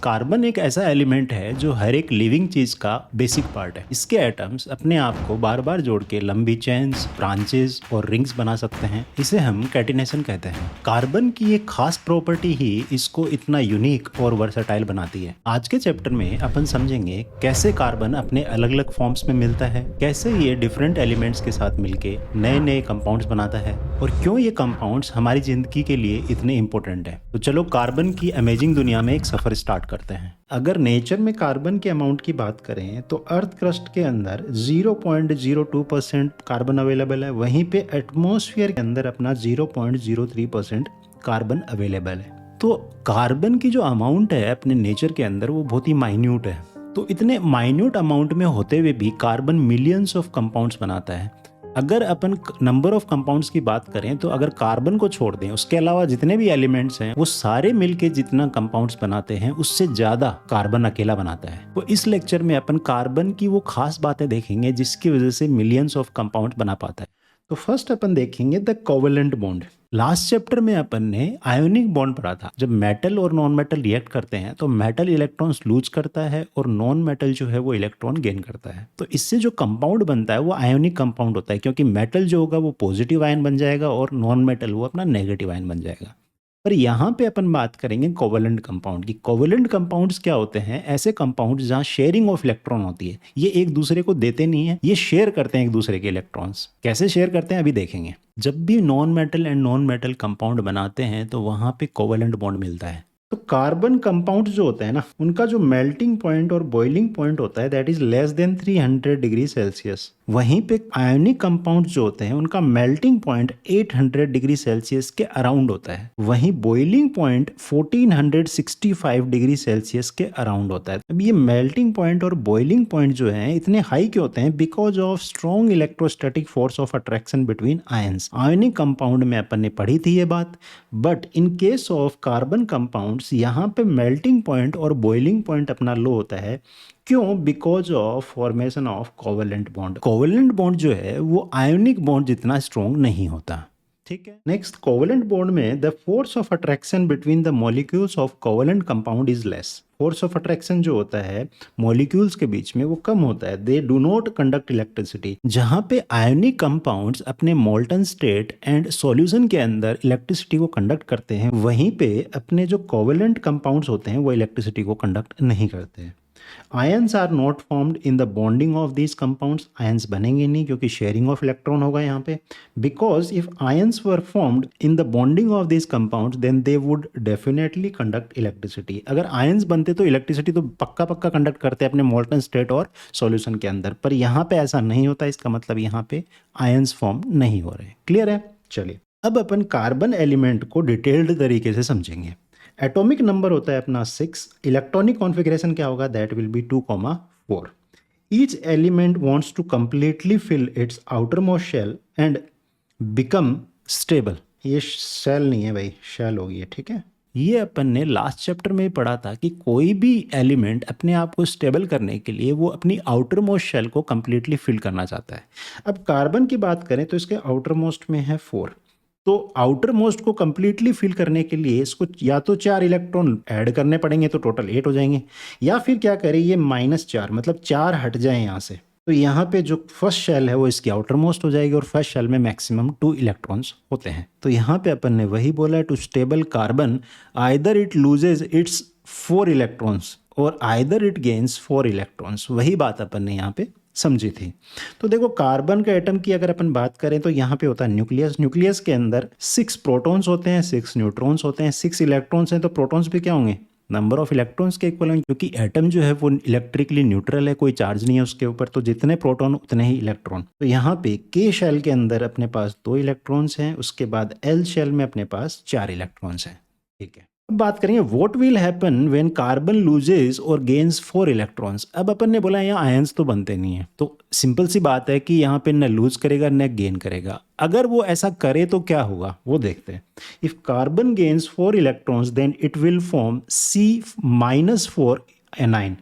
Carbon एक ऐसा element है जो हर एक लिविंग चीज का बेसिक पार्ट है। इसके एटम्स अपने आप को बार बार जोड़ के लंबी चेन्स, ब्रांचेस और रिंग्स बना सकते हैं। इसे हम कैटिनेशन कहते हैं। कार्बन की एक खास प्रॉपर्टी ही इसको इतना यूनिक और वर्सेटाइल बनाती है। आज के चैप्टर में अपन समझेंगे कैसे कार्बन अपने अलग अलग फॉर्म्स में मिलता है, कैसे ये डिफरेंट एलिमेंट्स के साथ मिलके नए नए कंपाउंड्स बनाता है और क्यों ये कंपाउंड्स हमारी जिंदगी के लिए इतने इंपॉर्टेंट है। तो चलो कार्बन की अमेजिंग दुनिया में एक सफर स्टार्ट करते हैं। अगर नेचर में कार्बन के अमाउंट की बात करें तो अर्थ क्रस्ट के अंदर 0.02% कार्बन अवेलेबल है, वहीं पे एटमॉस्फेयर के अंदर अपना 0.03% कार्बन अवेलेबल है। तो कार्बन की जो अमाउंट है अपने नेचर के अंदर वो बहुत ही माइन्यूट है। तो इतने माइन्यूट अमाउंट में होते हुए भी कार्बन मिलियंस ऑफ कंपाउंड्स बनाता है। अगर अपन नंबर ऑफ कंपाउंड्स की बात करें तो अगर कार्बन को छोड़ दें, उसके अलावा जितने भी एलिमेंट्स हैं वो सारे मिलके जितना कंपाउंड्स बनाते हैं उससे ज्यादा कार्बन अकेला बनाता है। तो इस लेक्चर में अपन कार्बन की वो खास बातें देखेंगे जिसकी वजह से मिलियंस ऑफ कंपाउंड्स बना पाता है। तो फर्स्ट अपन देखेंगे the covalent bond. Last chapter में अपन ने आयोनिक बॉन्ड पढ़ा था। जब मेटल और नॉन मेटल रिएक्ट करते हैं तो मेटल इलेक्ट्रॉन्स लूज करता है और नॉन मेटल जो है वो इलेक्ट्रॉन गेन करता है। तो इससे जो कंपाउंड बनता है वो आयोनिक कंपाउंड होता है, क्योंकि मेटल जो होगा वो पॉजिटिव आयन बन जाएगा और नॉन मेटल वो अपना नेगेटिव आयन बन जाएगा। पर यहाँ पे अपन बात करेंगे कोवेलेंट कंपाउंड की। कोवेलेंट कंपाउंड्स क्या होते हैं? ऐसे कंपाउंड्स जहाँ शेयरिंग ऑफ इलेक्ट्रॉन होती है। ये एक दूसरे को देते नहीं है, ये शेयर करते हैं एक दूसरे के इलेक्ट्रॉन्स। कैसे शेयर करते हैं अभी देखेंगे। जब भी non metal and non metal compound बनाते हैं तो वहाँ पे कोवेलेंट बॉन्ड मिलता है। तो कार्बन कंपाउंड जो होता है ना, उनका जो मेल्टिंग पॉइंट और बॉइलिंग पॉइंट होता है that is less than 300 degree Celsius. वहीं पे आयोनिक कंपाउंड जो होते हैं उनका मेल्टिंग पॉइंट 800 डिग्री सेल्सियस के अराउंड होता है। वहीं बॉइलिंग पॉइंट 1465 डिग्री सेल्सियस के अराउंड होता है। अब ये मेल्टिंग पॉइंट और बॉइलिंग पॉइंट जो है इतने हाई क्यों होते हैं? Because of strong electrostatic force of attraction between ions. Ionic compound में अपन ने पढ़ी थी ये बात, but in case of carbon compound यहाँ पे मेल्टिंग पॉइंट और बॉइलिंग पॉइंट अपना लो होता है। क्यों? Because of formation of covalent bond. Covalent bond जो है वो आयोनिक बॉन्ड जितना स्ट्रॉन्ग नहीं होता। ठीक है। नेक्स्ट, कोवेलेंट बॉन्ड में the force of attraction between the molecules of covalent compound is less. Force of attraction जो होता है मॉलिक्यूल्स के बीच में वो कम होता है। They do not conduct electricity. जहां पे आयोनिक कंपाउंड्स अपने मोल्टन स्टेट एंड सॉल्यूशन के अंदर इलेक्ट्रिसिटी को कंडक्ट करते हैं, वहीं पे अपने जो कोवेलेंट कंपाउंड्स होते हैं वो इलेक्ट्रिसिटी को कंडक्ट नहीं करते हैं। Ions are not formed in the bonding of these compounds. Ions बनेंगे नहीं क्योंकि शेयरिंग ऑफ इलेक्ट्रॉन होगा यहाँ पे। Because if ions were formed in the bonding of these compounds then they would definitely conduct electricity. अगर ions बनते तो electricity तो पक्का पक्का कंडक्ट करते अपने मोल्टन स्टेट और सॉल्यूशन के अंदर, पर यहाँ पे ऐसा नहीं होता। इसका मतलब यहाँ पे आयंस फॉर्म नहीं हो रहे। क्लियर है? चलिए अब अपन कार्बन एलिमेंट को डिटेल्ड तरीके से समझेंगे। एटॉमिक नंबर होता है अपना 6। इलेक्ट्रॉनिक कॉन्फ़िगरेशन क्या होगा? That will be 2,4। Each element wants to completely fill its outermost shell and become stable. ये शेल नहीं है भाई, शेल होगी, ठीक है। ये अपन ने लास्ट चैप्टर में पढ़ा था कि कोई भी एलिमेंट अपने आप को स्टेबल करने के लिए वो अपनी आउटर मोस्ट शेल को कंप्लीटली फिल करना चाहता है। अब कार्बन की बात करें तो इसके आउटर मोस्ट में है 4। तो आउटर मोस्ट को कंप्लीटली फिल करने के लिए इसको या तो 4 इलेक्ट्रॉन ऐड करने पड़ेंगे तो टोटल 8 हो जाएंगे, या फिर क्या करें ये -4 मतलब 4 हट जाए यहाँ से। तो यहाँ पे जो फर्स्ट शेल है वो इसकी आउटर मोस्ट हो जाएगी और फर्स्ट शेल में मैक्सिमम 2 इलेक्ट्रॉन्स होते हैं। तो यहाँ पे अपन ने वही बोला है, to stable carbon either it loses its 4 electrons और आइदर इट गेन्स 4 इलेक्ट्रॉन्स। वही बात अपन ने यहाँ पे समझी थी। तो देखो कार्बन के एटम की अगर अपन बात करें तो यहाँ पे होता है न्यूक्लियस। न्यूक्लियस के अंदर 6 प्रोटॉन्स होते हैं, 6 न्यूट्रॉन्स होते हैं, 6 इलेक्ट्रॉन्स हैं। तो प्रोटॉन्स भी क्या होंगे? नंबर ऑफ इलेक्ट्रॉन्स के इक्वल होंगे, क्योंकि एटम जो है वो इलेक्ट्रिकली न्यूट्रल है, कोई चार्ज नहीं है उसके ऊपर। तो जितने प्रोटॉन उतने ही इलेक्ट्रॉन। तो यहाँ पे के शेल के अंदर अपने पास 2 इलेक्ट्रॉन्स हैं, उसके बाद एल शेल में अपने पास 4 इलेक्ट्रॉन्स हैं। ठीक है। अब बात करेंगे what will happen when carbon loses और गेन्स 4 इलेक्ट्रॉन्स। अब अपन ने बोला यहाँ आयंस तो बनते नहीं है, तो सिंपल सी बात है कि यहाँ पे न लूज करेगा न गेन करेगा। अगर वो ऐसा करे तो क्या होगा वो देखते हैं। If carbon gains 4 electrons then it will form C-4 anion.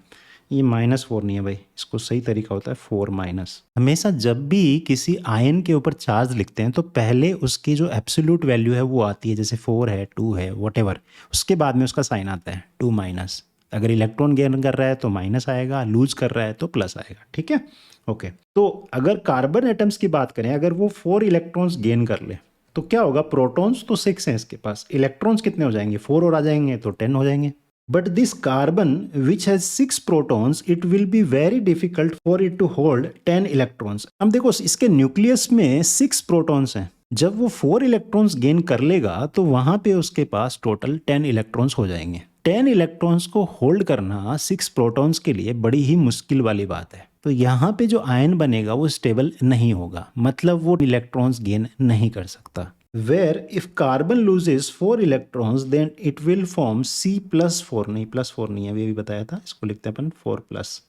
ये -4 नहीं है भाई, इसको सही तरीका होता है 4-। हमेशा जब भी किसी आयन के ऊपर चार्ज लिखते हैं तो पहले उसकी जो एब्सोल्यूट वैल्यू है वो आती है, जैसे 4 है, 2 है, वॉटेवर, उसके बाद में उसका साइन आता है 2-। अगर इलेक्ट्रॉन गेन कर रहा है तो माइनस आएगा, लूज कर रहा है तो प्लस आएगा। ठीक है, ओके। तो अगर कार्बन एटम्स की बात करें, अगर वो 4 इलेक्ट्रॉन्स गेन कर ले तो क्या होगा, प्रोटॉन्स तो 6 हैं इसके पास, इलेक्ट्रॉन्स कितने हो जाएंगे, 4 और आ जाएंगे तो 10 हो जाएंगे। But this carbon which has 6 protons, it will be very difficult for it to hold 10 electrons. अब देखो इसके न्यूक्लियस में 6 प्रोटॉन्स हैं, जब वो 4 इलेक्ट्रॉन्स गेन कर लेगा तो वहां पे उसके पास टोटल 10 इलेक्ट्रॉन्स हो जाएंगे। 10 इलेक्ट्रॉन्स को होल्ड करना 6 प्रोटॉन्स के लिए बड़ी ही मुश्किल वाली बात है। तो यहाँ पे जो आयन बनेगा वो स्टेबल नहीं होगा, मतलब वो इलेक्ट्रॉन्स गेन नहीं कर सकता। Where if carbon loses 4 electrons then it will form C+4, नहीं +4 नहीं है, अभी बताया था, इसको लिखते हैं अपन 4+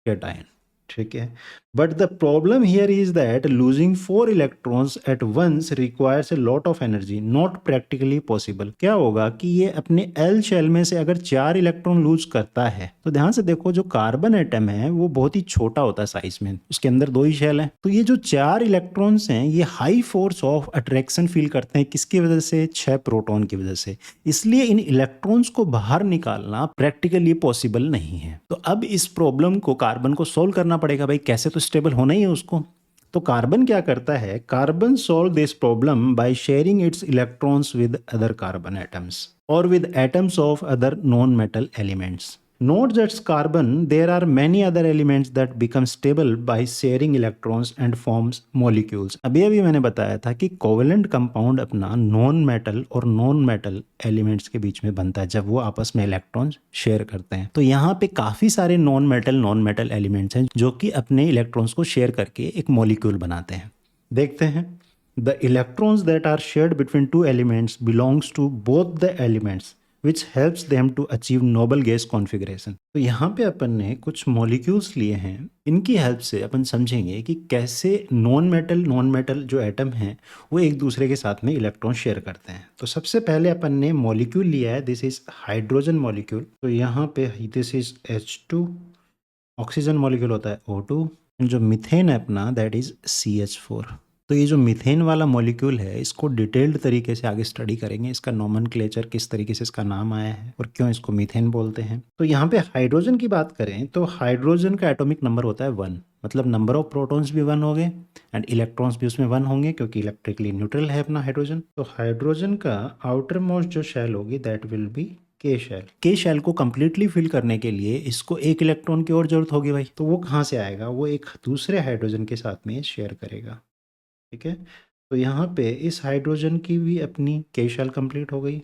cation। ठीक है, but the problem here is that losing 4 electrons at once requires a lot of energy, not practically possible. क्या होगा कि ये अपने एल शेल में से अगर 4 इलेक्ट्रॉन लूज करता है, तो ध्यान से देखो जो कार्बन एटम है वो बहुत ही छोटा होता है साइज में, उसके अंदर 2 ही शेल हैं। तो ये जो 4 इलेक्ट्रॉन्स हैं ये high force of attraction feel करते हैं, किसकी वजह से, 6 प्रोटॉन की वजह से। इसलिए इन इलेक्ट्रॉन्स को बाहर निकालना प्रैक्टिकली पॉसिबल नहीं है। तो अब इस प्रॉब्लम को कार्बन को सोल्व करना पड़ेगा, भाई कैसे तो स्टेबल होना ही है उसको। तो कार्बन क्या करता है, carbon solve this problem by sharing its electrons with other carbon atoms और with atoms of other non metal elements. Note that carbon, there are many other elements that become stable by sharing electrons and forms molecules। अभी मैंने बताया था कि covalent compound अपना non metal और non metal elements के बीच में बनता है जब वो आपस में इलेक्ट्रॉन्स शेयर करते हैं। तो यहाँ पे काफ़ी सारे नॉन मेटल एलिमेंट्स हैं जो कि अपने इलेक्ट्रॉन्स को शेयर करके एक मॉलिक्यूल बनाते हैं। देखते हैं, the electrons that are shared between 2 elements belongs to both the elements which helps them to achieve noble gas configuration। तो यहाँ पे अपन ने कुछ मॉलिक्यूल्स लिए हैं, इनकी हेल्प से अपन समझेंगे कि कैसे नॉन मेटल जो एटम हैं वो एक दूसरे के साथ में इलेक्ट्रॉन शेयर करते हैं। तो सबसे पहले अपन ने मॉलिक्यूल लिया है, दिस इज हाइड्रोजन मॉलिक्यूल। तो यहाँ पे this is H2, oxygen molecule होता है O2, जो मीथेन है अपना दैट इज CH4। तो ये जो मीथेन वाला मॉलिक्यूल है इसको डिटेल्ड तरीके से आगे स्टडी करेंगे, इसका नोमेनक्लेचर, किस तरीके से इसका नाम आया है और क्यों इसको मीथेन बोलते हैं। तो यहाँ पे हाइड्रोजन की बात करें तो हाइड्रोजन का एटॉमिक नंबर होता है 1, मतलब नंबर ऑफ प्रोटॉन्स भी 1 हो गए एंड इलेक्ट्रॉन्स भी उसमें 1 होंगे क्योंकि इलेक्ट्रिकली न्यूट्रल है अपना हाइड्रोजन। तो हाइड्रोजन का आउटर मोस्ट जो शेल होगी दैट विल बी के शेल को कंप्लीटली फिल करने के लिए इसको 1 इलेक्ट्रॉन की और जरूरत होगी भाई। तो वो कहाँ से आएगा, वो एक दूसरे हाइड्रोजन के साथ में शेयर करेगा। ठीक है, तो यहाँ पे इस हाइड्रोजन की भी अपनी के शेल कंप्लीट हो गई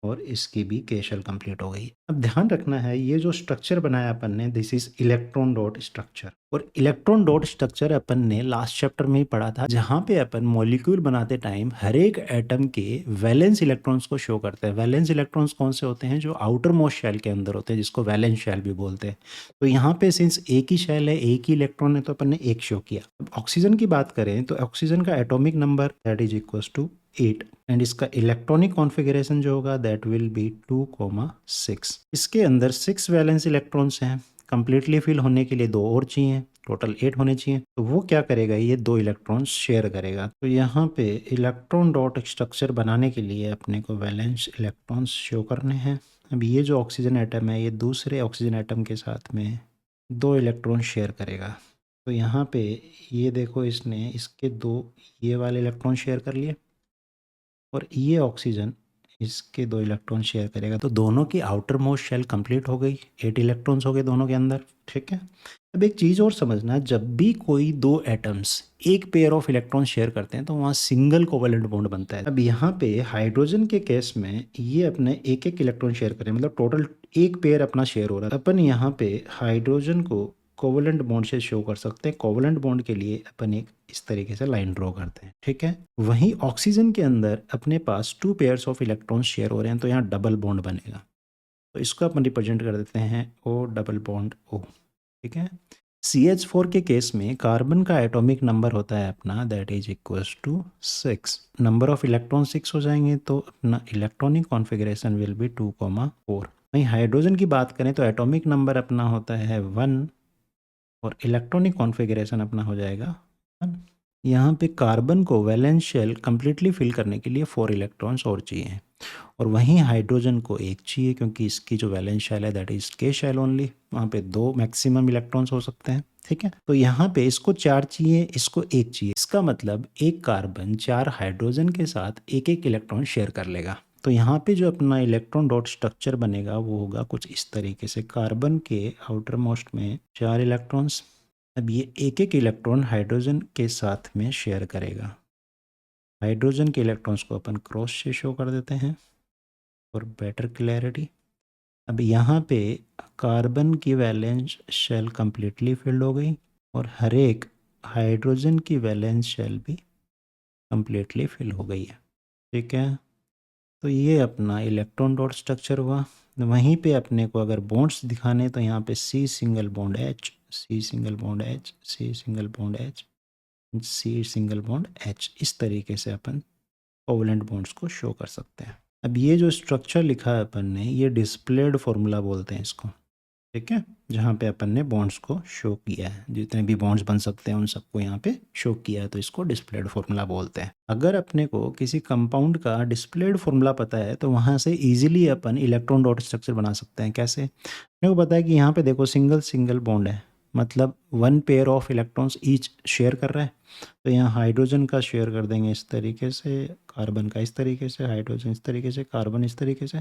और इसकी भी के शेल कंप्लीट हो गई। अब ध्यान रखना है ये जो स्ट्रक्चर बनाया अपन ने this is electron dot structure, और इलेक्ट्रॉन डॉट स्ट्रक्चर अपन ने लास्ट चैप्टर में ही पढ़ा था, जहाँ पे अपन मॉलिक्यूल बनाते टाइम हर एक एटम के वैलेंस इलेक्ट्रॉन्स को शो करते हैं। वैलेंस इलेक्ट्रॉन्स कौन से होते हैं, जो आउटर मोस्ट शेल के अंदर होते हैं, जिसको वैलेंस शेल भी बोलते हैं। तो यहाँ पे सिंस एक ही शेल है, एक ही इलेक्ट्रॉन है, तो अपन ने 1 शो किया। अब ऑक्सीजन की बात करें तो ऑक्सीजन का atomic number that is equals to 8 and इसका इलेक्ट्रॉनिक कॉन्फ़िगरेशन जो होगा दैट विल बी 2,6। इसके अंदर 6 वैलेंस इलेक्ट्रॉन्स हैं, कंप्लीटली फिल होने के लिए 2 और चाहिए, टोटल 8 होने चाहिए। तो वो क्या करेगा, ये 2 इलेक्ट्रॉन्स शेयर करेगा। तो यहाँ पे इलेक्ट्रॉन डॉट स्ट्रक्चर बनाने के लिए अपने को वैलेंस इलेक्ट्रॉन्स शो करने हैं। अब ये जो ऑक्सीजन एटम है ये दूसरे ऑक्सीजन एटम के साथ में 2 इलेक्ट्रॉन शेयर करेगा। तो यहाँ पे ये देखो इसने इसके 2 ये वाले इलेक्ट्रॉन शेयर कर लिए और ये ऑक्सीजन इसके 2 इलेक्ट्रॉन शेयर करेगा। तो दोनों की आउटर मोस्ट शेल कंप्लीट हो गई, 8 इलेक्ट्रॉन्स हो गए दोनों के अंदर। ठीक है, अब एक चीज़ और समझना, जब भी कोई 2 एटम्स एक पेयर ऑफ इलेक्ट्रॉन शेयर करते हैं तो वहाँ सिंगल कोवेलेंट बॉन्ड बनता है। अब यहाँ पे हाइड्रोजन के केस में ये अपने एक इलेक्ट्रॉन शेयर करें, मतलब टोटल 1 पेयर अपना शेयर हो रहा है। अपन यहाँ पे हाइड्रोजन को कोवेलेंट बॉन्ड से शो कर सकते हैं। कोवेलेंट बॉन्ड के लिए अपन एक इस तरीके से लाइन ड्रॉ करते हैं। ठीक है, वहीं ऑक्सीजन के अंदर अपने पास 2 पेयर्स ऑफ इलेक्ट्रॉन शेयर हो रहे हैं, तो यहाँ डबल बॉन्ड बनेगा। तो इसको अपन रिप्रेजेंट कर देते हैं O डबल बॉन्ड O। ठीक है, CH4 के केस में कार्बन का एटॉमिक नंबर होता है अपना that is equals to 6। Number of electron 6 हो जाएंगे तो अपना इलेक्ट्रॉनिक कॉन्फ़िगरेशन विल बी 2,4। वहीं हाइड्रोजन की बात करें तो एटॉमिक नंबर अपना होता है 1 और इलेक्ट्रॉनिक कॉन्फ़िगरेशन अपना हो जाएगा 1। यहाँ पे कार्बन को वैलेंस शेल कम्प्लीटली फिल करने के लिए 4 इलेक्ट्रॉन्स और चाहिए, और वहीं हाइड्रोजन को एक चाहिए क्योंकि इसकी जो वैलेंस शेल है दैट इज के शेल ओनली, वहाँ पे 2 मैक्सिमम इलेक्ट्रॉन्स हो सकते हैं। ठीक है, तो यहाँ पे इसको 4 चाहिए, इसको 1 चाहिए। इसका मतलब एक कार्बन 4 हाइड्रोजन के साथ एक एक इलेक्ट्रॉन शेयर कर लेगा। तो यहाँ पे जो अपना इलेक्ट्रॉन डॉट स्ट्रक्चर बनेगा वो होगा कुछ इस तरीके से। कार्बन के आउटर मोस्ट में 4 इलेक्ट्रॉन्स, अब ये एक एक इलेक्ट्रॉन हाइड्रोजन के साथ में शेयर करेगा। हाइड्रोजन के इलेक्ट्रॉन्स को अपन क्रॉस से शो कर देते हैं फॉर बेटर क्लैरिटी। अब यहाँ पे कार्बन की वैलेंस शेल कम्प्लीटली फिल्ड हो गई और हर एक हाइड्रोजन की वैलेंस शेल भी कम्प्लीटली फिल हो गई है। ठीक है, तो ये अपना इलेक्ट्रॉन डॉट स्ट्रक्चर हुआ। वहीं पे अपने को अगर बॉन्ड्स दिखाने तो यहाँ पे C single bond H, C single bond H, C single bond H, C single bond H, इस तरीके से अपन कोवलेंट बॉन्ड्स को शो कर सकते हैं। अब ये जो स्ट्रक्चर लिखा है अपन ने, ये डिस्प्लेड फॉर्मूला बोलते हैं इसको। ठीक है, जहाँ पे अपन ने बॉन्ड्स को शो किया है, जितने भी बॉन्ड्स बन सकते हैं उन सबको यहाँ पे शो किया है, तो इसको डिस्प्लेड फॉर्मूला बोलते हैं। अगर अपने को किसी कंपाउंड का डिस्प्लेड फॉर्मूला पता है तो वहाँ से इजीली अपन इलेक्ट्रॉन डॉट स्ट्रक्चर बना सकते हैं। कैसे? अपने को पता है कि यहाँ पे देखो सिंगल सिंगल बॉन्ड है, मतलब 1 pair of electrons each share कर रहा है। तो यहाँ हाइड्रोजन का शेयर कर देंगे इस तरीके से, कार्बन का इस तरीके से, हाइड्रोजन इस तरीके से, कार्बन इस तरीके से,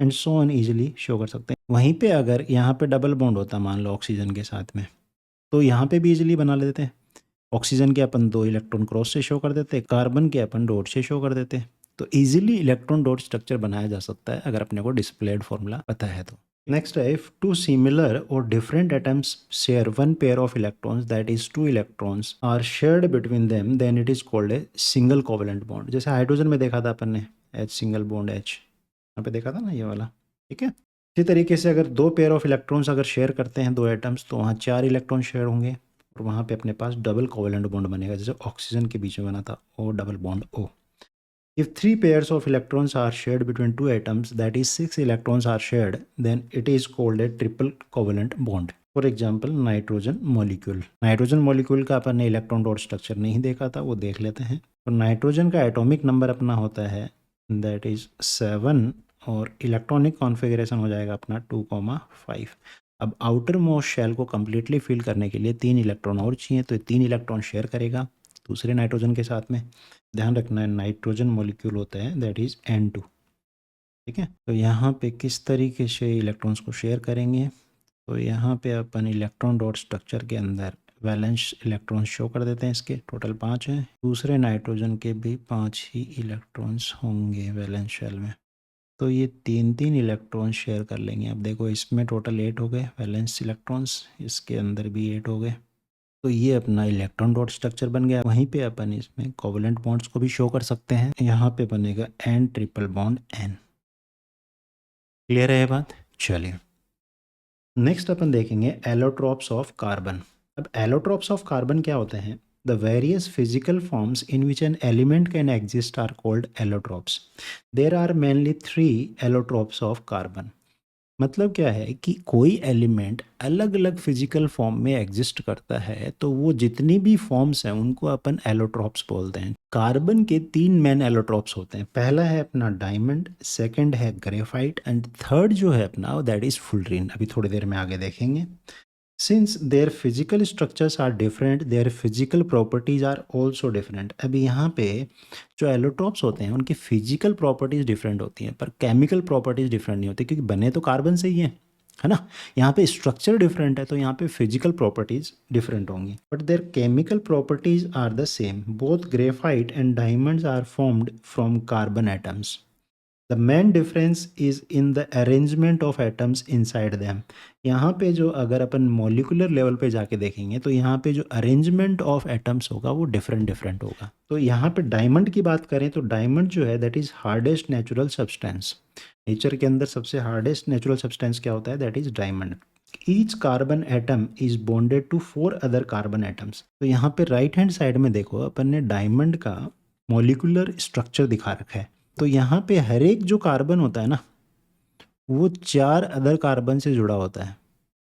and so on easily show कर सकते हैं। वहीं पे अगर यहाँ पे डबल बॉन्ड होता मान लो ऑक्सीजन के साथ में, तो यहाँ पे भी इजीली बना लेते हैं। ऑक्सीजन के अपन 2 इलेक्ट्रॉन क्रॉस से शो कर देते, कार्बन के अपन डॉट से शो कर देते। तो इजीली इलेक्ट्रॉन डॉट स्ट्रक्चर बनाया जा सकता है अगर अपने को डिस्प्लेड फॉर्मूला पता है तो। नेक्स्ट है, इफ 2 सिमिलर और different atoms share 1 pair of electrons that is 2 electrons are shared between them then it is called a single covalent bond. जैसे हाइड्रोजन में देखा था अपन ने एच सिंगल बॉन्ड एच, यहाँ पे देखा था ना ये वाला। ठीक है, इसी तरीके से अगर 2 पेयर ऑफ इलेक्ट्रॉन्स अगर शेयर करते हैं 2 एटम्स तो वहाँ 4 इलेक्ट्रॉन शेयर होंगे और वहाँ पे अपने पास डबल कोवेलेंट बॉन्ड बनेगा, जैसे ऑक्सीजन के बीच में बना था O double bond O. If 3 pairs of electrons are shared between 2 atoms, that is 6 electrons are shared, then it is called a triple covalent bond. For example nitrogen molecule. Nitrogen molecule का अपन ने electron dot structure नहीं देखा था, वो देख लेते हैं। तो नाइट्रोजन का एटॉमिक नंबर अपना होता है दैट इज 7 और इलेक्ट्रॉनिक कॉन्फ़िगरेशन हो जाएगा अपना 2,5। अब आउटर मोस्ट शेल को कम्प्लीटली फिल करने के लिए 3 इलेक्ट्रॉन और चाहिए, तो 3 इलेक्ट्रॉन शेयर करेगा दूसरे नाइट्रोजन के साथ में। ध्यान रखना है नाइट्रोजन मॉलिक्यूल होता है दैट इज N2। ठीक है, तो यहाँ पे किस तरीके से इलेक्ट्रॉन्स को शेयर करेंगे, तो यहाँ पे अपन इलेक्ट्रॉन डॉट स्ट्रक्चर के अंदर वैलेंस इलेक्ट्रॉन्स शो कर देते हैं। इसके टोटल 5 हैं, दूसरे नाइट्रोजन के भी 5 ही इलेक्ट्रॉन्स होंगे वैलेंस शेल में। तो ये 3-3 इलेक्ट्रॉन शेयर कर लेंगे। अब देखो इसमें टोटल 8 हो गए वैलेंस इलेक्ट्रॉन्स, इसके अंदर भी 8 हो गए। तो ये अपना इलेक्ट्रॉन डॉट स्ट्रक्चर बन गया। वहीं पे अपन इसमें कोवेलेंट बॉन्ड्स को भी शो कर सकते हैं। यहाँ पे बनेगा N triple bond N। Clear है ये बात? चलिए नेक्स्ट अपन देखेंगे एलोट्रॉप्स ऑफ कार्बन। अब एलोट्रॉप्स ऑफ कार्बन क्या होते हैं? The various physical forms in which an element can exist are called allotropes. There are mainly 3 allotropes of carbon. मतलब क्या है कि कोई एलिमेंट अलग अलग फिजिकल फॉर्म में एग्जिस्ट करता है तो वो जितनी भी फॉर्म्स हैं उनको अपन एलोट्रॉप्स बोलते हैं। कार्बन के 3 मेन एलोट्रॉप्स होते हैं। पहला है अपना डायमंड, सेकंड है ग्रेफाइट एंड थर्ड जो है अपना दैट इज फुलरीन। अभी थोड़ी देर में आगे देखेंगे। Since their physical structures are different their physical properties are also different. अभी यहाँ पे जो एलोट्रॉप्स होते हैं उनकी फिजिकल प्रॉपर्टीज डिफरेंट होती हैं पर केमिकल प्रॉपर्टीज डिफरेंट नहीं होती, क्योंकि बने तो कार्बन से ही है ना। यहाँ पे स्ट्रक्चर डिफरेंट है तो यहाँ पे फिजिकल प्रॉपर्टीज डिफरेंट होंगी, but their chemical properties are the same. Both graphite and diamonds are formed from carbon atoms. The main difference is in the arrangement of atoms inside them. यहाँ पे जो अगर अपन molecular level पे जाके देखेंगे तो यहाँ पे जो अरेंजमेंट ऑफ एटम्स होगा वो डिफरेंट डिफरेंट होगा। तो यहाँ पे डायमंड की बात करें तो डायमंड जो है that is hardest natural substance. Nature के अंदर सबसे हार्डेस्ट नेचुरल सब्सटेंस क्या होता है? That is diamond. Each carbon atom is bonded to 4 other carbon atoms. तो यहाँ पे राइट हैंड साइड में देखो अपन ने डायमंड का मॉलिकुलर स्ट्रक्चर दिखा रखा है। तो यहाँ पे हर एक जो कार्बन होता है ना वो 4 अदर कार्बन से जुड़ा होता है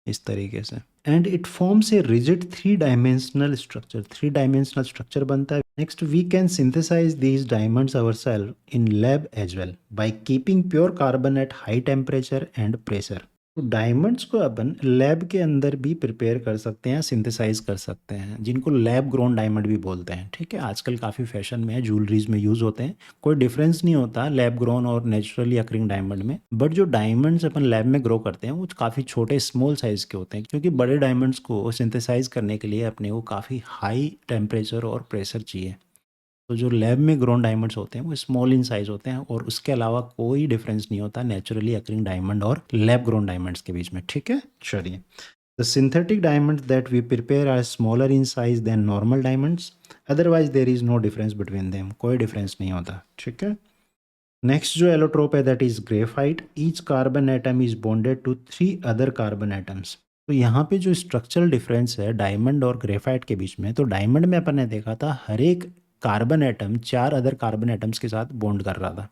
इस तरीके से। And it forms a rigid three dimensional structure बनता है. Next we can synthesize these diamonds ourself in lab as well by keeping pure carbon at high temperature and pressure. तो डायमंड्स को अपन लैब के अंदर भी प्रिपेयर कर सकते हैं, सिंथेसाइज कर सकते हैं, जिनको लैब ग्रोन डायमंड भी बोलते हैं. ठीक है, आजकल काफ़ी फैशन में है, ज्वेलरीज में यूज़ होते हैं. कोई डिफरेंस नहीं होता लैब ग्रोन और नेचुरली अकरिंग डायमंड में. बट जो डायमंड्स अपन लैब में ग्रो करते हैं वो काफ़ी छोटे स्मॉल साइज़ के होते हैं, क्योंकि बड़े डायमंड्स को सिंथेसाइज करने के लिए अपने को काफ़ी हाई टेम्परेचर और प्रेशर चाहिए. तो जो लैब में ग्रोन डायमंड्स होते हैं वो स्मॉल इन साइज होते हैं, और उसके अलावा कोई डिफरेंस नहीं होता नेचुरली अकरिंग डायमंड और लैब ग्रोन डायमंड्स के बीच में. ठीक है, चलिए. The synthetic diamonds that we prepare are smaller in size than normal diamonds, otherwise there is no difference between them. कोई डिफरेंस नहीं होता. ठीक है. नेक्स्ट जो एलोट्रोप है that is graphite. Each carbon atom is bonded to 3 other carbon atoms. तो यहाँ पे जो स्ट्रक्चरल डिफरेंस है डायमंड और ग्रेफाइट के बीच में, तो डायमंड में अपन ने देखा था हर एक carbon atom 4 other carbon atoms के साथ बॉन्ड कर रहा था.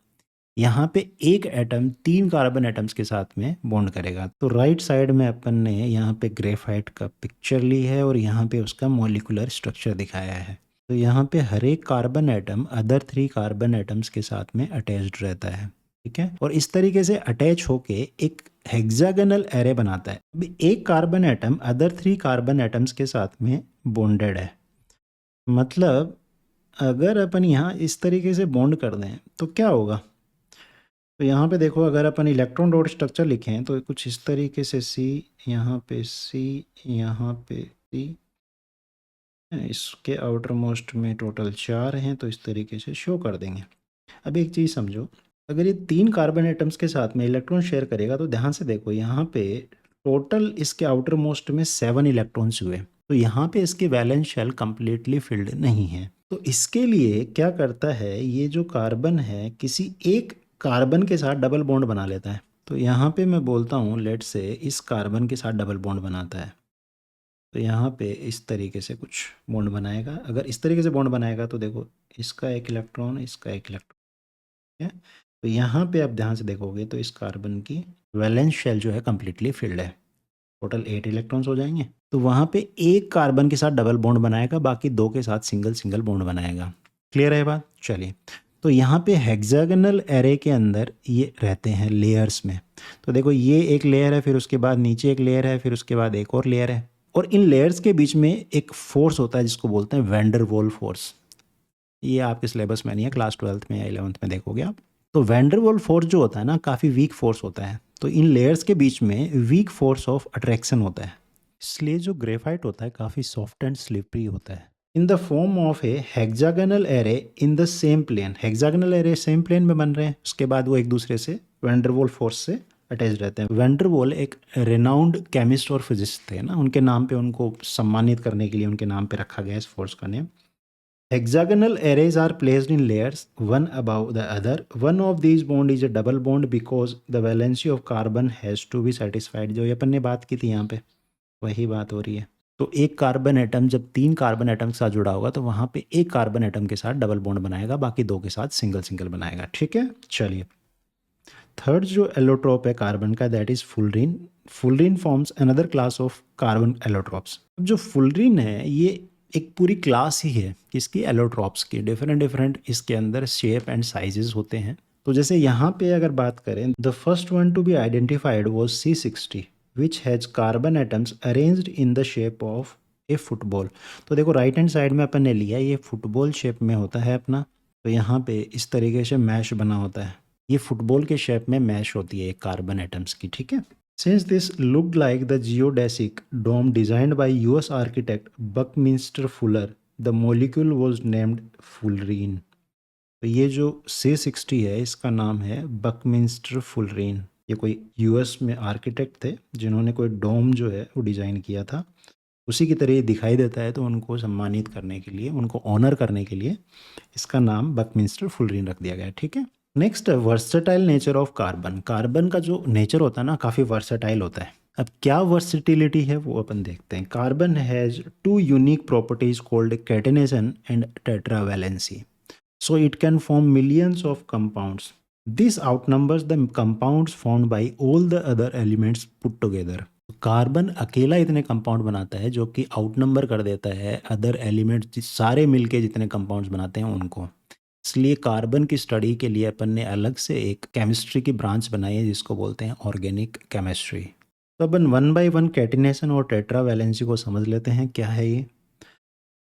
यहाँ पे एक एटम 3 कार्बन एटम्स के साथ में बॉन्ड करेगा. तो राइट साइड में अपन ने यहाँ पे ग्रेफाइट का पिक्चर ली है और यहाँ पे उसका मॉलिक्यूलर स्ट्रक्चर दिखाया है. तो यहाँ पे हर एक carbon atom other 3 carbon atoms के साथ में अटैच्ड रहता है. ठीक है, और इस तरीके से अटैच होके एक हेक्सागोनल एरे बनाता है. अभी एक carbon atom other 3 carbon atoms के साथ में बॉन्डेड है. मतलब अगर अपन यहाँ इस तरीके से बॉन्ड कर दें तो क्या होगा. तो यहाँ पे देखो, अगर अपन इलेक्ट्रॉन डॉट स्ट्रक्चर लिखें तो कुछ इस तरीके से सी यहाँ पे सी, इसके आउटर मोस्ट में टोटल 4 हैं, तो इस तरीके से शो कर देंगे. अब एक चीज़ समझो, अगर ये 3 कार्बन एटम्स के साथ में इलेक्ट्रॉन शेयर करेगा तो ध्यान से देखो, यहाँ पे टोटल इसके आउटर मोस्ट में 7 इलेक्ट्रॉन्स हुए. तो यहाँ पे इसकी वैलेंस शेल कंप्लीटली फिल्ड नहीं है. तो इसके लिए क्या करता है, ये जो कार्बन है किसी एक कार्बन के साथ डबल बॉन्ड बना लेता है. तो यहाँ पे मैं बोलता हूँ लेट से इस कार्बन के साथ डबल बॉन्ड बनाता है. तो यहाँ पे इस तरीके से कुछ बॉन्ड बनाएगा. अगर इस तरीके से बॉन्ड बनाएगा तो देखो, इसका एक इलेक्ट्रॉन, इसका एक इलेक्ट्रॉन है. तो यहाँ पे आप ध्यान से देखोगे तो इस कार्बन की वैलेंस शेल जो है कंप्लीटली फिल्ड है. टोटल 8 इलेक्ट्रॉन्स हो जाएंगे. तो वहाँ पे एक कार्बन के साथ डबल बॉन्ड बनाएगा, बाकी 2 के साथ सिंगल बॉन्ड बनाएगा. क्लियर है बात. चलिए, तो यहाँ पे हेक्सागोनल एरे के अंदर ये रहते हैं लेयर्स में. तो देखो, ये एक लेयर है, फिर उसके बाद नीचे एक लेयर है, फिर उसके बाद एक और लेयर है. और इन लेयर्स के बीच में एक फोर्स होता है जिसको बोलते हैं वैन डर वाल्स फोर्स. ये आपके सिलेबस में नहीं है, क्लास 12th में या 11th में देखोगे आप. तो वैन डर वाल्स फोर्स जो होता है ना, काफ़ी वीक फोर्स होता है. तो इन लेयर्स के बीच में वीक फोर्स ऑफ अट्रैक्शन होता है. इसलिए जो ग्रेफाइट होता है काफ़ी सॉफ्ट एंड स्लिपरी होता है. In the form of a hexagonal array in the same plane. Hexagonal array same plane में बन रहे हैं, उसके बाद वो एक दूसरे से वैन डर वाल्स फोर्स से अटैच रहते हैं. वैन डर वाल एक रेनाउंड केमिस्ट और फिजिस्ट थे ना, उनके नाम पे उनको सम्मानित करने के लिए उनके नाम पे रखा गया इस फोर्स का name. Hexagonal arrays are placed in layers, one above the other. One of these bond is a double bond because the valency of carbon has to be satisfied. जो ये अपन ने बात की थी यहाँ पे, वही बात हो रही है. तो एक कार्बन एटम जब 3 कार्बन एटम के साथ जुड़ा होगा तो वहाँ पे एक कार्बन एटम के साथ डबल बॉन्ड बनाएगा, बाकी 2 के साथ सिंगल बनाएगा. ठीक है, चलिए. थर्ड जो एलोट्रोप है कार्बन का, that is fullerene. Fullerene forms another class of carbon allotropes. अब जो फुलरीन है ये एक पूरी क्लास ही है किसकी, एलोट्रॉप्स की. डिफरेंट इसके अंदर शेप एंड साइजेस होते हैं. तो जैसे यहाँ पे अगर बात करें, the first one to be identified was C60 which has carbon atoms arranged in the shape of A football. तो देखो, राइट हैंड साइड में अपन ने लिया, ये फुटबॉल शेप में होता है अपना. तो यहाँ पे इस तरीके से मैश बना होता है, ये फुटबॉल के शेप में मैश होती है एक कार्बन एटम्स की. ठीक है. Since this looked like the geodesic dome designed by US architect Buckminster Fuller, the molecule was named fullerene. तो ये जो C60 है इसका नाम है बकमिंस्टर फुलरीन. ये कोई यूएस में आर्किटेक्ट थे जिन्होंने कोई डोम जो है वो डिज़ाइन किया था. उसी की तरह ये दिखाई देता है, तो उनको सम्मानित करने के लिए, उनको ऑनर करने के लिए इसका नाम बकमिंस्टर फुलरीन रख दिया गया. ठीक है. Next, versatile nature of carbon. Carbon का जो नेचर होता है ना, काफ़ी वर्सेटाइल होता है. अब क्या वर्सेटिलिटी है वो अपन देखते हैं. Carbon has 2 unique properties called catenation and tetravalency. So it can form millions of compounds. This outnumbers the compounds formed by all the other elements put together. Carbon अकेला इतने कंपाउंड बनाता है जो कि आउटनंबर कर देता है अदर एलिमेंट्स सारे मिलके जितने कंपाउंड्स बनाते हैं उनको। इसलिए कार्बन की स्टडी के लिए अपन ने अलग से एक केमिस्ट्री की ब्रांच बनाई है जिसको बोलते हैं ऑर्गेनिक केमिस्ट्री। तो अपन वन बाय वन कैटिनेशन और टेट्रा वैलेंसी को समझ लेते हैं क्या है ये।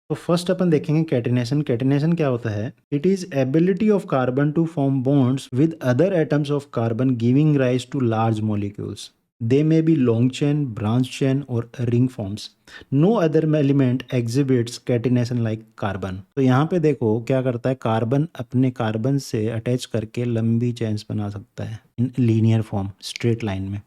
तो फर्स्ट अपन देखेंगे कैटिनेशन। कैटिनेशन क्या होता है? It is ability of carbon to form bonds with other atoms of carbon giving rise to large molecules. They may be long chain, branch chain और ring forms. No other element exhibits catenation like carbon. तो यहाँ पे देखो क्या करता है, carbon अपने carbon से अटैच करके लंबी चेन्स बना सकता है in linear form, straight line में।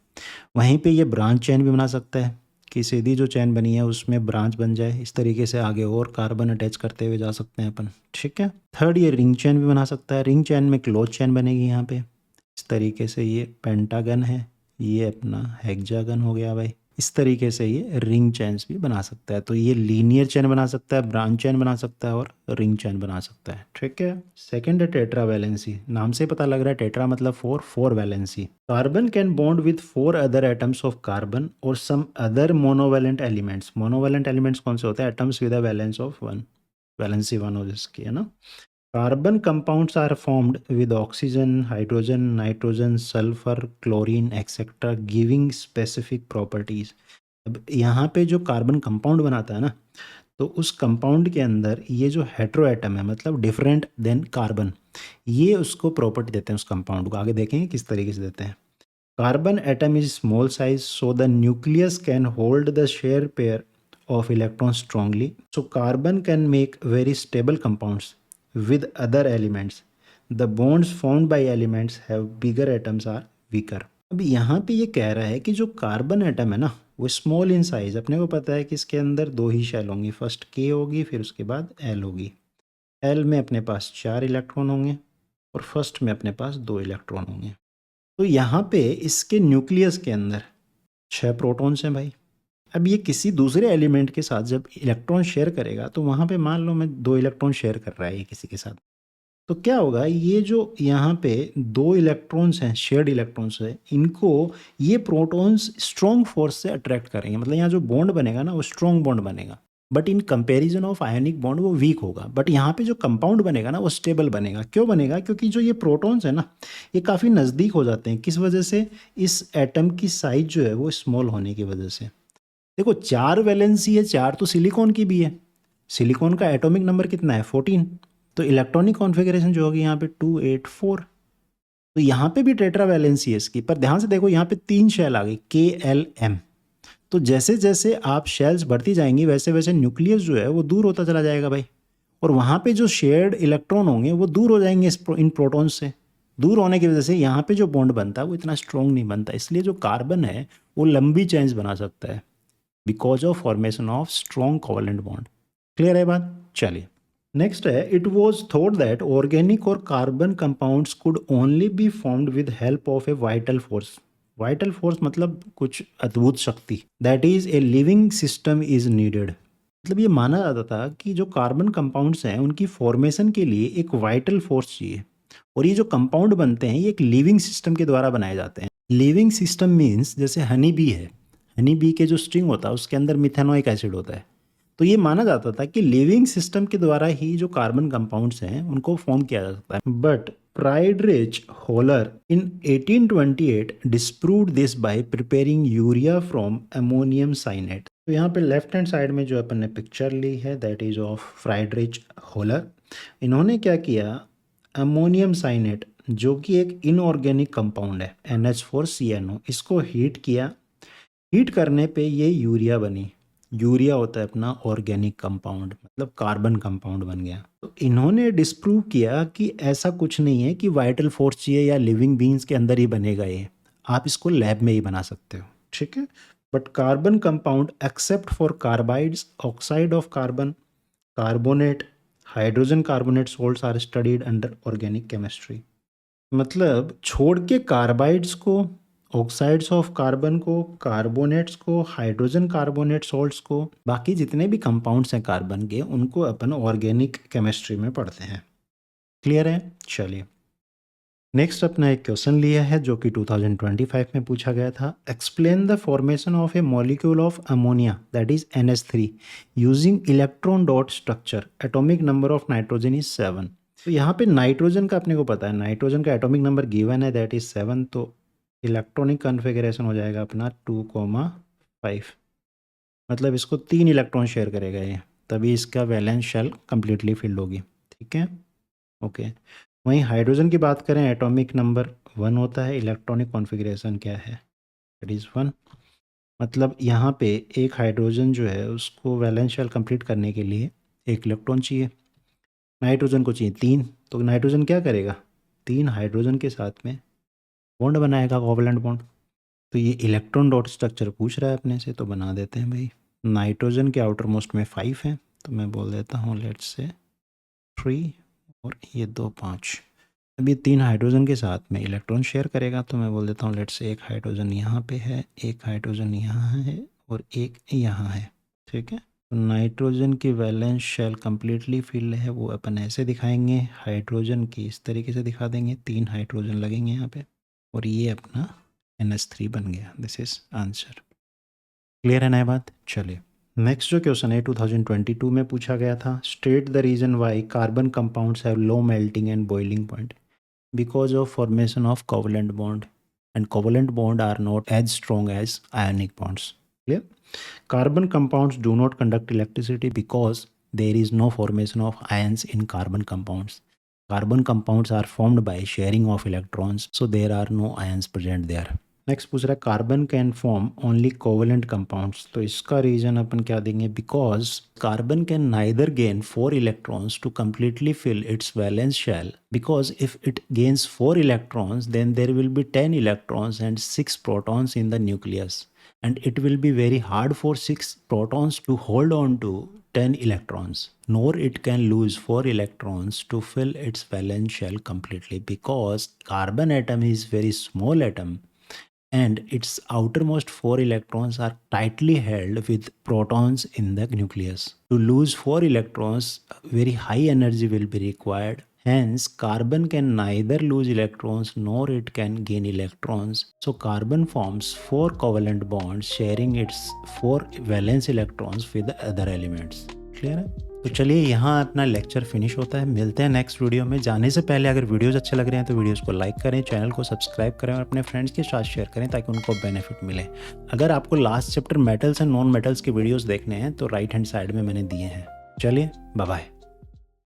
वहीं पे ये ब्रांच चेन भी बना सकता है कि सीधी जो चैन बनी है उसमें ब्रांच बन जाए, इस तरीके से आगे और कार्बन अटैच करते हुए जा सकते हैं अपन। ठीक है। थर्ड, ये रिंग चैन भी बना सकता है। रिंग चैन में क्लोज चैन बनेगी यहाँ पे, इस तरीके से। ये पेंटागन है, ये अपना हेक्सागन हो गया भाई। इस तरीके से ये रिंग चैन्स भी बना सकता है। तो ये लीनियर चैन बना सकता है, ब्रांच चैन बना सकता है और रिंग चैन बना सकता है। ठीक है। सेकंड है टेट्रा वैलेंसी। नाम से पता लग रहा है टेट्रा मतलब four, four valency. Carbon can bond with four other atoms of carbon और some other monovalent elements. Monovalent elements कौन से होते हैं? Atoms with a valence of one, valency one हो जिसकी, है ना। Carbon compounds are formed with oxygen, hydrogen, nitrogen, sulfur, chlorine, etc. giving specific properties. अब यहाँ पे जो कार्बन कंपाउंड बनाता है ना, तो उस कंपाउंड के अंदर ये जो हेट्रो एटम है, मतलब डिफरेंट देन कार्बन, ये उसको प्रॉपर्टी देते हैं उस कंपाउंड को। आगे देखेंगे किस तरीके से देते हैं। Carbon atom is small size so the nucleus can hold the share pair of electrons strongly. So carbon can make very stable compounds with other elements. The bonds formed by elements have bigger atoms are weaker. अब यहाँ पे ये कह रहा है कि जो carbon atom है ना वो स्मॉल इन साइज। अपने को पता है कि इसके अंदर दो ही शेल होंगी, फर्स्ट के होगी फिर उसके बाद एल होगी। एल में अपने पास 4 इलेक्ट्रॉन होंगे और फर्स्ट में अपने पास 2 इलेक्ट्रॉन होंगे। तो यहाँ पे इसके न्यूक्लियस के अंदर 6 प्रोटॉन्स हैं भाई। अब ये किसी दूसरे एलिमेंट के साथ जब इलेक्ट्रॉन शेयर करेगा तो वहाँ पे मान लो मैं 2 इलेक्ट्रॉन शेयर कर रहा है ये किसी के साथ, तो क्या होगा, ये जो यहाँ पे 2 इलेक्ट्रॉन्स हैं, शेयर्ड इलेक्ट्रॉन्स है, इनको ये प्रोटॉन्स स्ट्रॉन्ग फोर्स से अट्रैक्ट करेंगे। मतलब यहाँ जो बॉन्ड बनेगा ना वो स्ट्रॉन्ग बॉन्ड बनेगा, but in comparison of ionic bond वो वीक होगा। बट यहाँ पे जो कंपाउंड बनेगा ना वो स्टेबल बनेगा। क्यों बनेगा? क्योंकि जो ये प्रोटॉन्स है ना ये काफ़ी नज़दीक हो जाते हैं। किस वजह से? इस एटम की साइज जो है वो स्मॉल होने की वजह से। देखो 4 वैलेंसी है, 4 तो सिलिकॉन की भी है। सिलिकॉन का एटॉमिक नंबर कितना है? 14। तो इलेक्ट्रॉनिक कॉन्फ़िगरेशन जो होगी यहाँ पे 284। तो यहाँ पे भी टेट्रा वैलेंसी है इसकी, पर ध्यान से देखो यहाँ पे 3 शेल आ गई, KLM। तो जैसे जैसे आप शेल्स बढ़ती जाएंगी वैसे वैसे न्यूक्लियस जो है वो दूर होता चला जाएगा भाई, और वहाँ पे जो शेयर्ड इलेक्ट्रॉन होंगे वो दूर हो जाएंगे इन प्रोटॉन से। दूर होने की वजह से यहाँ पे जो बॉन्ड बनता है वो इतना स्ट्रॉन्ग नहीं बनता। इसलिए जो कार्बन है वो लंबी चेन्स बना सकता है because of formation of strong covalent bond. Clear है बात? चलिए नेक्स्ट है, it was thought that organic और carbon compounds could only be formed with help of a vital force. Vital force मतलब कुछ अद्भुत शक्ति, that is a living system is needed. मतलब ये माना जाता था कि जो कार्बन कंपाउंड्स हैं उनकी फॉर्मेशन के लिए एक वाइटल फोर्स चाहिए, और ये जो कंपाउंड बनते हैं ये एक लिविंग सिस्टम के द्वारा बनाए जाते हैं। लिविंग सिस्टम मीन्स जैसे हनी बी है, हनी बी के जो स्ट्रिंग होता है उसके अंदर मिथेनोइक एसिड होता है। तो ये माना जाता था कि लिविंग सिस्टम के द्वारा ही जो कार्बन कंपाउंड्स हैं उनको फॉर्म किया जा सकता है। But Friedrich Wohler in 1828 disproved this by preparing urea from ammonium cyanate. तो यहाँ पे लेफ्ट हैंड साइड में जो अपन ने पिक्चर ली है दैट इज ऑफ फ्राइडरिच होलर। इन्होंने क्या किया, अमोनियम साइनेट जो कि एक इनऑर्गेनिक कंपाउंड है NH4CNO, इसको हीट किया। हीट करने पे ये यूरिया बनी। यूरिया होता है अपना ऑर्गेनिक कंपाउंड, मतलब कार्बन कंपाउंड बन गया। तो इन्होंने डिस्प्रूव किया कि ऐसा कुछ नहीं है कि वाइटल फोर्स चाहिए या लिविंग बींग्स के अंदर ही बनेगा ये, आप इसको लैब में ही बना सकते हो। ठीक है। But carbon compound except for carbides, oxide of carbon, carbonate, hydrogen carbonate salts are studied under organic chemistry. मतलब छोड़ के कार्बाइड्स को, ऑक्साइड्स ऑफ कार्बन को, कार्बोनेट्स को, हाइड्रोजन कार्बोनेट सॉल्ट्स को, बाकी जितने भी कंपाउंड्स हैं कार्बन के उनको अपन ऑर्गेनिक केमिस्ट्री में पढ़ते हैं। क्लियर है? चलिए नेक्स्ट अपना एक क्वेश्चन लिया है जो कि 2025 में पूछा गया था। Explain the formation of A molecule of ammonia that is NH3 using electron dot structure, atomic number of nitrogen is 7। तो यहाँ पे नाइट्रोजन का अपने को पता है, नाइट्रोजन का एटॉमिक नंबर गिवन है दैट इज 7, तो इलेक्ट्रॉनिक कन्फिगरेशन हो जाएगा अपना 2,5। मतलब इसको 3 इलेक्ट्रॉन शेयर करेगा ये, तभी इसका वैलेंस शेल कम्प्लीटली फिल्ड होगी। ठीक है, ओके। वहीं हाइड्रोजन की बात करें, एटॉमिक नंबर 1 होता है, इलेक्ट्रॉनिक कॉन्फ़िगरेशन क्या है, इट इज़ 1। मतलब यहाँ पे एक हाइड्रोजन जो है उसको वैलेंस शेल कंप्लीट करने के लिए 1 इलेक्ट्रॉन चाहिए, नाइट्रोजन को चाहिए 3। तो नाइट्रोजन क्या करेगा, 3 हाइड्रोजन के साथ में बॉन्ड बनाएगा, कोवैलेंट बॉन्ड। तो ये इलेक्ट्रॉन डॉट स्ट्रक्चर पूछ रहा है अपने से, तो बना देते हैं भाई। नाइट्रोजन के आउटर मोस्ट में 5 है, तो मैं बोल देता हूँ लेट्स से 3 और ये 2 5। अब ये 3 हाइड्रोजन के साथ में इलेक्ट्रॉन शेयर करेगा, तो मैं बोल देता हूँ लेट्स से एक हाइड्रोजन यहाँ पे है, एक हाइड्रोजन यहाँ है और एक यहाँ है। ठीक है, तो नाइट्रोजन की वैलेंस शेल कम्प्लीटली फिल्ड है, वो अपन ऐसे दिखाएंगे। हाइड्रोजन की इस तरीके से दिखा देंगे, 3 हाइड्रोजन लगेंगे यहाँ पे और ये अपना NH3 बन गया। This is answer. क्लियर है ना ये बात? चलिए नेक्स्ट जो क्वेश्चन है 2022 में पूछा गया था। State the reason why carbon compounds have low melting and boiling point because of formation of covalent bond and covalent bond are not as strong as ionic bonds. Clear? Carbon compounds do not conduct electricity because there is no formation of ions in carbon compounds. Carbon compounds are formed by sharing of electrons, so there are no ions present there. Next पूछ रहा है carbon can form only covalent compounds, तो इसका reason अपन क्या देंगे, because carbon can neither gain 4 electrons to completely fill its valence shell, because if it gains 4 electrons then there will be 10 electrons and 6 protons in the nucleus, and it will be very hard for 6 protons to hold on to 10 electrons, nor it can lose 4 electrons to fill its valence shell completely, because carbon atom is very small atom and its outermost 4 electrons are tightly held with protons in the nucleus. To lose 4 electrons, very high energy will be required. Hence, carbon can neither lose electrons nor it can gain electrons. So, carbon forms 4 covalent bonds sharing its 4 valence electrons with the other elements. Clear है? तो चलिए यहाँ अपना lecture finish होता है। मिलते हैं next video में। जाने से पहले अगर वीडियोस अच्छे लग रहे हैं तो वीडियोस को लाइक करें, चैनल को सब्सक्राइब करें और अपने फ्रेंड्स के साथ शेयर करें ताकि उनको बेनिफिट मिले। अगर आपको last chapter metals and non metals के वीडियोस देखने हैं तो राइट हैंड साइड में मैंने दिए हैं। चलिए बाय बाय।